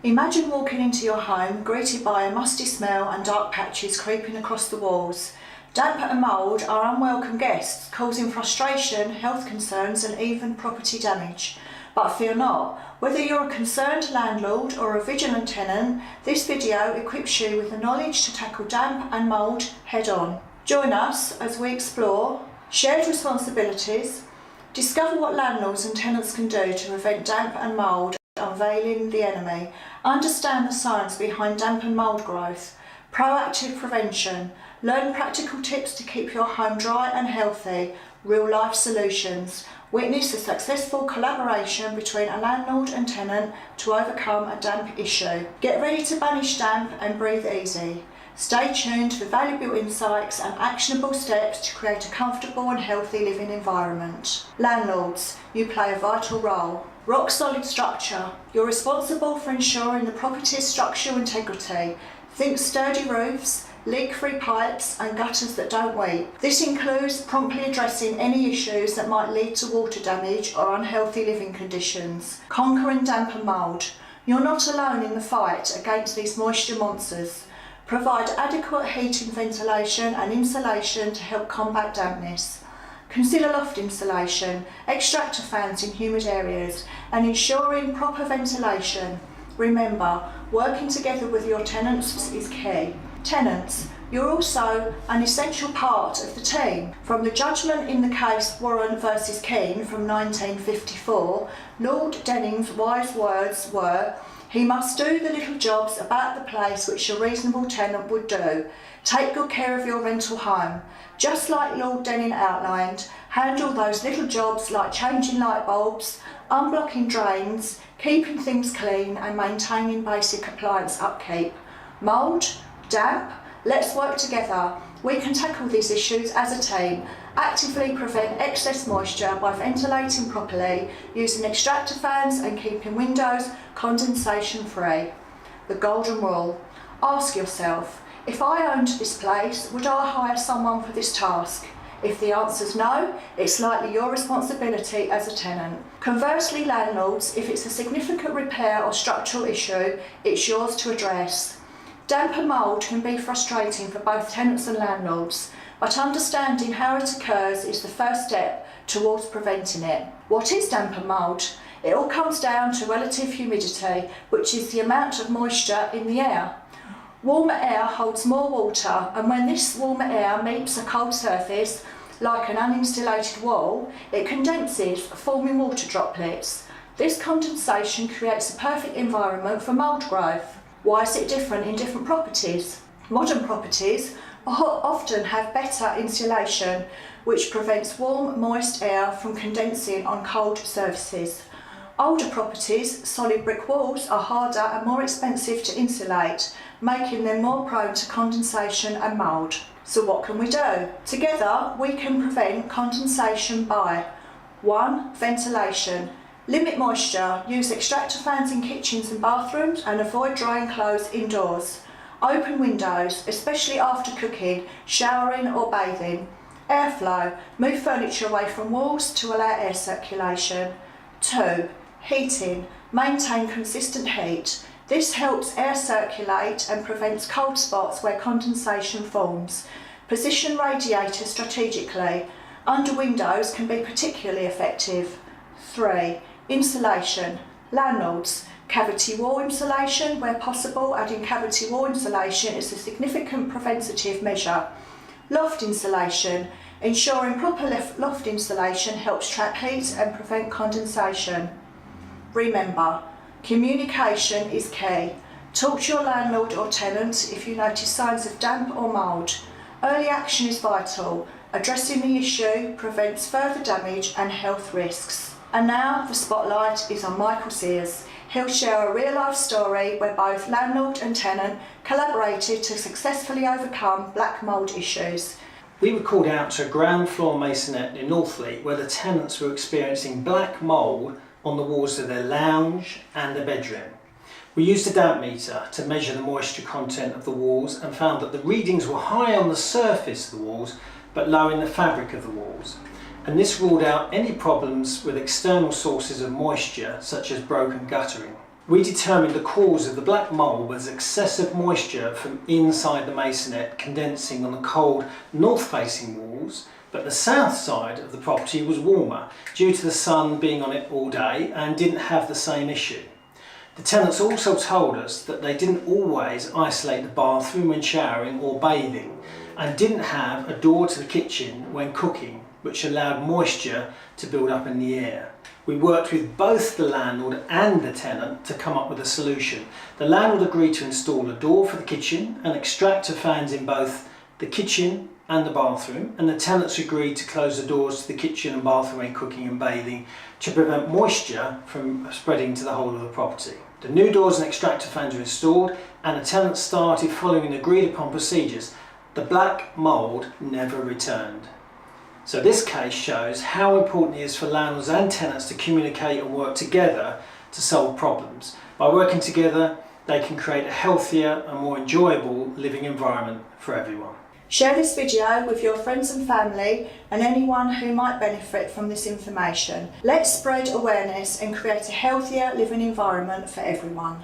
Imagine walking into your home greeted by a musty smell and dark patches creeping across the walls. Damp and mould are unwelcome guests, causing frustration, health concerns and even property damage. But fear not, whether you're a concerned landlord or a vigilant tenant, this video equips you with the knowledge to tackle damp and mould head on. Join us as we explore shared responsibilities, discover what landlords and tenants can do to prevent damp and mould, unveiling the enemy, understand the science behind damp and mould growth, proactive prevention, learn practical tips to keep your home dry and healthy, real-life solutions, witness a successful collaboration between a landlord and tenant to overcome a damp issue. Get ready to banish damp and breathe easy. Stay tuned for valuable insights and actionable steps to create a comfortable and healthy living environment. Landlords, you play a vital role. Rock solid structure. You're responsible for ensuring the property's structural integrity. Think sturdy roofs, leak-free pipes and gutters that don't weep. This includes promptly addressing any issues that might lead to water damage or unhealthy living conditions. Conquering damp and mould. You're not alone in the fight against these moisture monsters. Provide adequate heating, ventilation and insulation to help combat dampness. Consider loft insulation, extractor fans in humid areas and ensuring proper ventilation. Remember, working together with your tenants is key. Tenants, you're also an essential part of the team. From the judgment in the case Warren versus Keane from 1954, Lord Denning's wise words were, "He must do the little jobs about the place which a reasonable tenant would do. Take good care of your rental home. Just like Lord Denning outlined, handle those little jobs like changing light bulbs, unblocking drains, keeping things clean and maintaining basic appliance upkeep. Mould, damp, let's work together. We can tackle these issues as a team. Actively prevent excess moisture by ventilating properly, using extractor fans and keeping windows condensation free." The golden rule. Ask yourself, if I owned this place, would I hire someone for this task? If the answer's no, it's likely your responsibility as a tenant. Conversely, landlords, if it's a significant repair or structural issue, it's yours to address. Damp and mould can be frustrating for both tenants and landlords, but understanding how it occurs is the first step towards preventing it. What is damp and mould? It all comes down to relative humidity, which is the amount of moisture in the air. Warmer air holds more water, and when this warmer air meets a cold surface, like an uninsulated wall, it condenses, forming water droplets. This condensation creates a perfect environment for mould growth. Why is it different in different properties? Modern properties often have better insulation, which prevents warm, moist air from condensing on cold surfaces. Older properties, solid brick walls, are harder and more expensive to insulate, making them more prone to condensation and mould. So what can we do? Together, we can prevent condensation by 1. Ventilation. Limit moisture, use extractor fans in kitchens and bathrooms and avoid drying clothes indoors. Open windows, especially after cooking, showering or bathing. Airflow, move furniture away from walls to allow air circulation. 2. Heating, maintain consistent heat. This helps air circulate and prevents cold spots where condensation forms. Position radiators strategically. Under windows can be particularly effective. 3. Insulation. Landlords, cavity wall insulation where possible. Adding cavity wall insulation is a significant preventative measure. Loft insulation. Ensuring proper loft insulation helps trap heat and prevent condensation. Remember, communication is key. Talk to your landlord or tenant if you notice signs of damp or mould. Early action is vital. Addressing the issue prevents further damage and health risks. And now the spotlight is on Michael Sears. He'll share a real-life story where both landlord and tenant collaborated to successfully overcome black mould issues. We were called out to a ground floor masonette in Northfleet where the tenants were experiencing black mould on the walls of their lounge and their bedroom. We used a damp meter to measure the moisture content of the walls and found that the readings were high on the surface of the walls but low in the fabric of the walls. And this ruled out any problems with external sources of moisture such as broken guttering. We determined the cause of the black mould was excessive moisture from inside the masonette condensing on the cold north-facing walls, but the south side of the property was warmer due to the sun being on it all day and didn't have the same issue. The tenants also told us that they didn't always isolate the bathroom when showering or bathing and didn't have a door to the kitchen when cooking, which allowed moisture to build up in the air. We worked with both the landlord and the tenant to come up with a solution. The landlord agreed to install a door for the kitchen and extractor fans in both the kitchen and the bathroom, and the tenants agreed to close the doors to the kitchen and bathroom when cooking and bathing to prevent moisture from spreading to the whole of the property. The new doors and extractor fans were installed and the tenants started following the agreed upon procedures. The black mould never returned. So this case shows how important it is for landlords and tenants to communicate and work together to solve problems. By working together, they can create a healthier and more enjoyable living environment for everyone. Share this video with your friends and family and anyone who might benefit from this information. Let's spread awareness and create a healthier living environment for everyone.